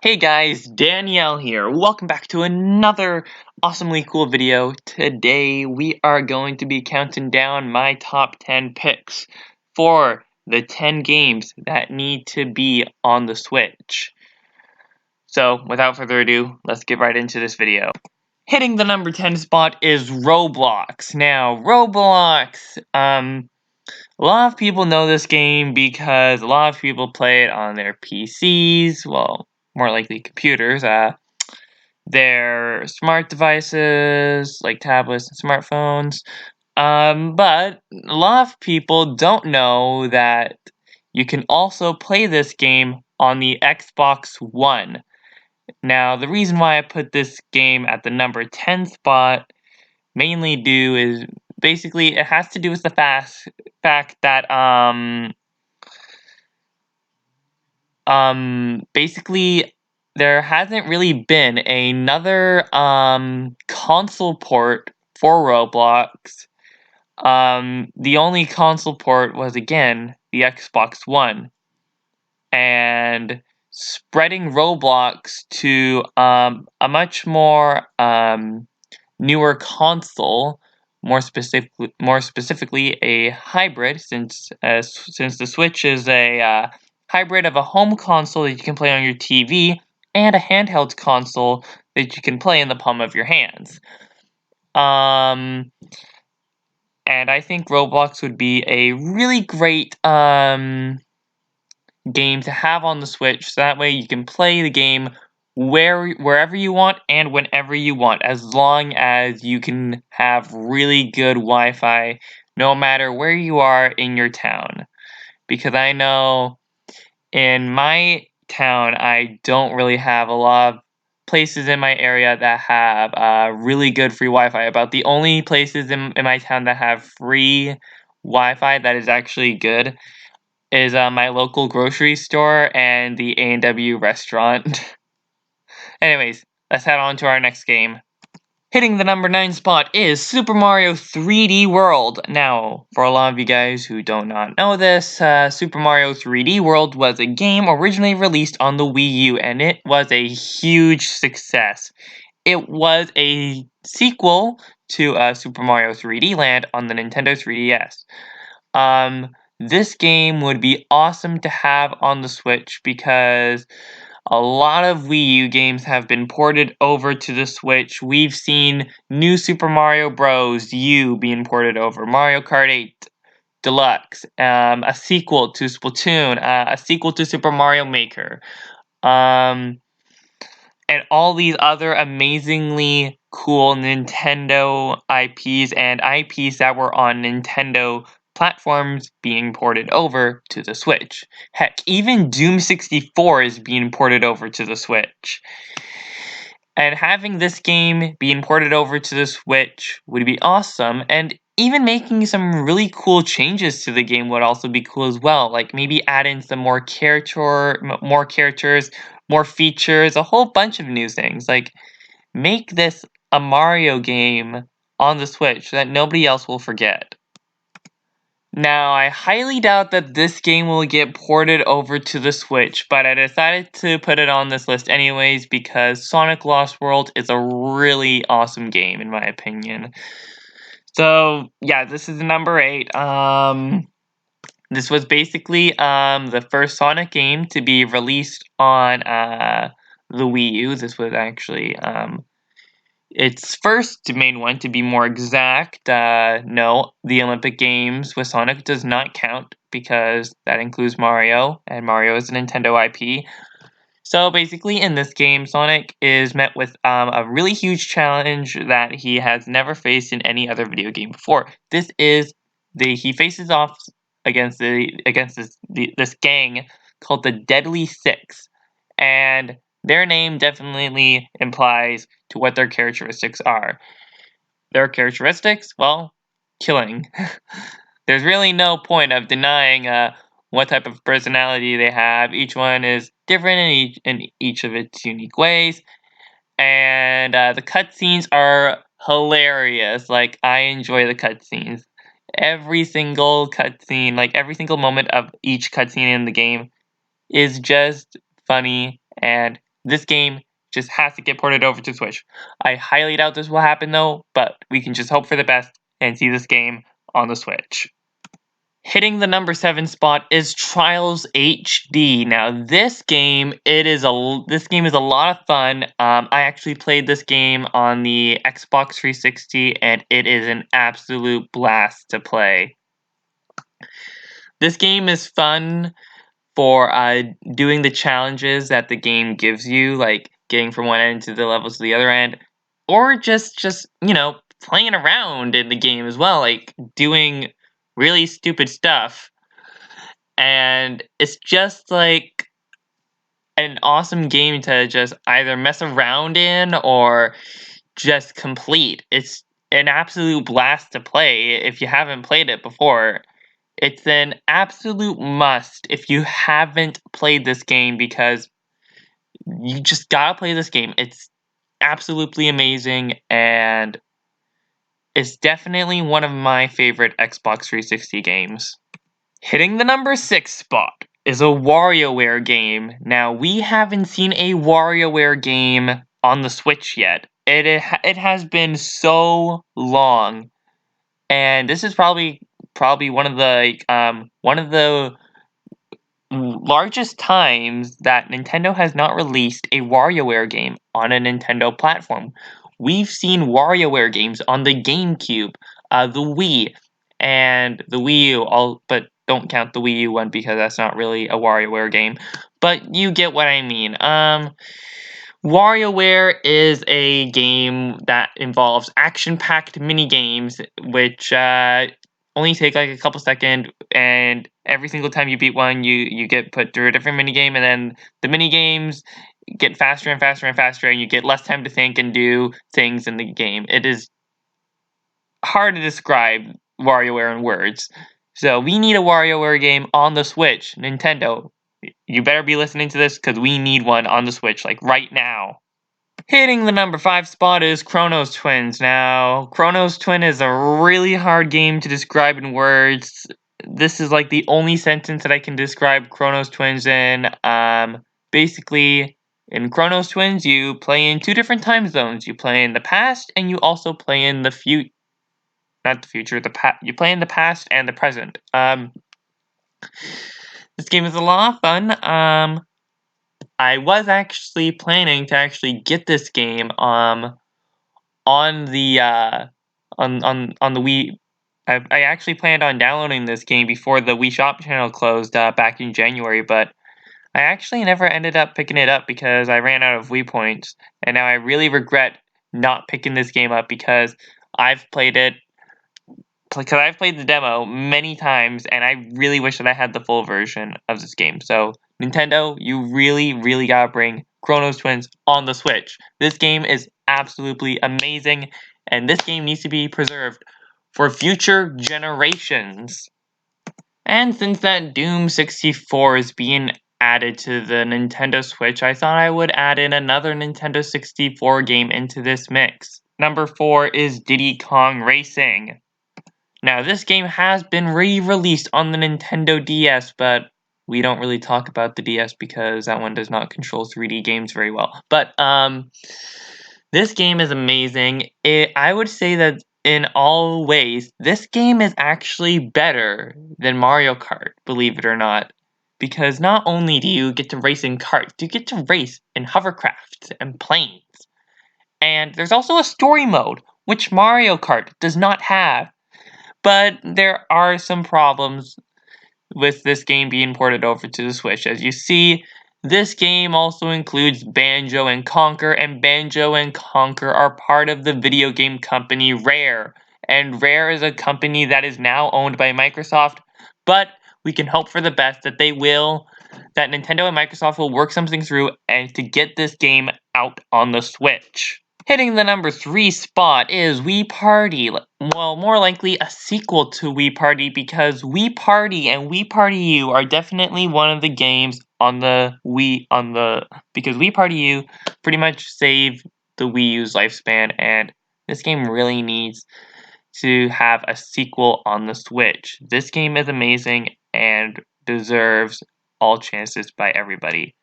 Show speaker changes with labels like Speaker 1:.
Speaker 1: Hey guys, Danielle here. Welcome back to another awesomely cool video. Today we are going to be counting down my top 10 picks for the 10 games that need to be on the Switch. So without further ado, let's get right into this video. Hitting the number 10 spot is Roblox. Now, Roblox, a lot of people know this game because a lot of people play it on their PCs, well, more likely computers, their smart devices, like tablets and smartphones. But a lot of people don't know that you can also play this game on the Xbox One. Now, the reason why I put this game at the number 10 spot mainly is basically it has to do with the fact that basically there hasn't really been another console port for Roblox. The only console port was again the Xbox One, and spreading Roblox to a much more newer console, more specifically a hybrid, since the Switch is a hybrid of a home console that you can play on your TV and a handheld console that you can play in the palm of your hands. And I think Roblox would be a really great game to have on the Switch, so that way you can play the game wherever you want and whenever you want, as long as you can have really good Wi-Fi no matter where you are in your town. Because I know in my town I don't really have a lot of places in my area that have really good free Wi-Fi. About the only places in my town that have free Wi-Fi that is actually good is my local grocery store and the A&W restaurant. Anyways, let's head on to our next game. Hitting the number 9 spot is Super Mario 3D World. Now, for a lot of you guys who do not know this, Super Mario 3D World was a game originally released on the Wii U, and it was a huge success. It was a sequel to Super Mario 3D Land on the Nintendo 3DS. This game would be awesome to have on the Switch because a lot of Wii U games have been ported over to the Switch. We've seen New Super Mario Bros. U being ported over, Mario Kart 8 Deluxe, a sequel to Splatoon, a sequel to Super Mario Maker, and all these other amazingly cool Nintendo IPs and IPs that were on Nintendo platforms being ported over to the Switch. Heck, even Doom 64 is being ported over to the Switch. And having this game being ported over to the Switch would be awesome, and even making some really cool changes to the game would also be cool as well. Like maybe add in some more characters, more features, a whole bunch of new things. Like make this a Mario game on the Switch that nobody else will forget. Now, I highly doubt that this game will get ported over to the Switch, but I decided to put it on this list anyways because Sonic Lost World is a really awesome game in my opinion. So, yeah, this is number 8. This was basically the first Sonic game to be released on the Wii U. This was actually its first main one, to be more exact. No, the Olympic Games with Sonic does not count because that includes Mario, and Mario is a Nintendo IP. So basically, in this game, Sonic is met with a really huge challenge that he has never faced in any other video game before. He faces off against this gang called the Deadly Six, and their name definitely implies to what their characteristics are. Their characteristics, well, killing. There's really no point of denying what type of personality they have. Each one is different in each of its unique ways, and the cutscenes are hilarious. Like I enjoy the cutscenes. Every single cutscene, like every single moment of each cutscene in the game, is just funny and This game just has to get ported over to Switch. I highly doubt this will happen though, but we can just hope for the best and see this game on the Switch. Hitting the number 7 spot is Trials HD. Now, this game is a lot of fun. I actually played this game on the Xbox 360, and it is an absolute blast to play. This game is fun for doing the challenges that the game gives you, like getting from one end to the levels to the other end, or just playing around in the game as well, like doing really stupid stuff. And it's just like an awesome game to just either mess around in or just complete. It's an absolute blast to play if you haven't played it before. It's an absolute must if you haven't played this game, because you just gotta play this game. It's absolutely amazing, and it's definitely one of my favorite Xbox 360 games. Hitting the number 6 spot is a WarioWare game. Now, we haven't seen a WarioWare game on the Switch yet. It has been so long, and this is probably one of the largest times that Nintendo has not released a WarioWare game on a Nintendo platform. We've seen WarioWare games on the GameCube, the Wii, and the Wii U, but don't count the Wii U one because that's not really a WarioWare game. But you get what I mean. WarioWare is a game that involves action-packed mini games, which only take like a couple seconds, and every single time you beat one, you get put through a different mini game, and then the mini games get faster and faster and faster, and you get less time to think and do things in the game. It is hard to describe WarioWare in words. So we need a WarioWare game on the Switch. Nintendo, you better be listening to this, because we need one on the Switch, like right now. Hitting the number 5 spot is Chronos Twins. Now, Chronos Twin is a really hard game to describe in words. This is like the only sentence that I can describe Chronos Twins in. Basically, in Chronos Twins, you play in 2 different time zones. You play in the past, and you also play in the future. Not the future, you play in the past and the present. This game is a lot of fun. I was actually planning to actually get this game on the on the Wii. I actually planned on downloading this game before the Wii Shop channel closed back in January, but I actually never ended up picking it up because I ran out of Wii points, and now I really regret not picking this game up because I've played it. Because I've played the demo many times, and I really wish that I had the full version of this game. So, Nintendo, you really, really gotta bring Chronos Twins on the Switch. This game is absolutely amazing, and this game needs to be preserved for future generations. And since that Doom 64 is being added to the Nintendo Switch, I thought I would add in another Nintendo 64 game into this mix. Number 4 is Diddy Kong Racing. Now, this game has been re-released on the Nintendo DS, but we don't really talk about the DS because that one does not control 3D games very well. But, this game is amazing. I would say that in all ways, this game is actually better than Mario Kart, believe it or not. Because not only do you get to race in karts, you get to race in hovercrafts and planes. And there's also a story mode, which Mario Kart does not have. But there are some problems with this game being ported over to the Switch. As you see, this game also includes Banjo and Conquer, and Banjo and Conquer are part of the video game company Rare. And Rare is a company that is now owned by Microsoft, but we can hope for the best that that Nintendo and Microsoft will work something through and to get this game out on the Switch. Hitting the number 3 spot is Wii Party. Well, more likely a sequel to Wii Party, because Wii Party and Wii Party U are definitely one of the games on the Wii because Wii Party U pretty much saved the Wii U's lifespan, and this game really needs to have a sequel on the Switch. This game is amazing and deserves all chances by everybody.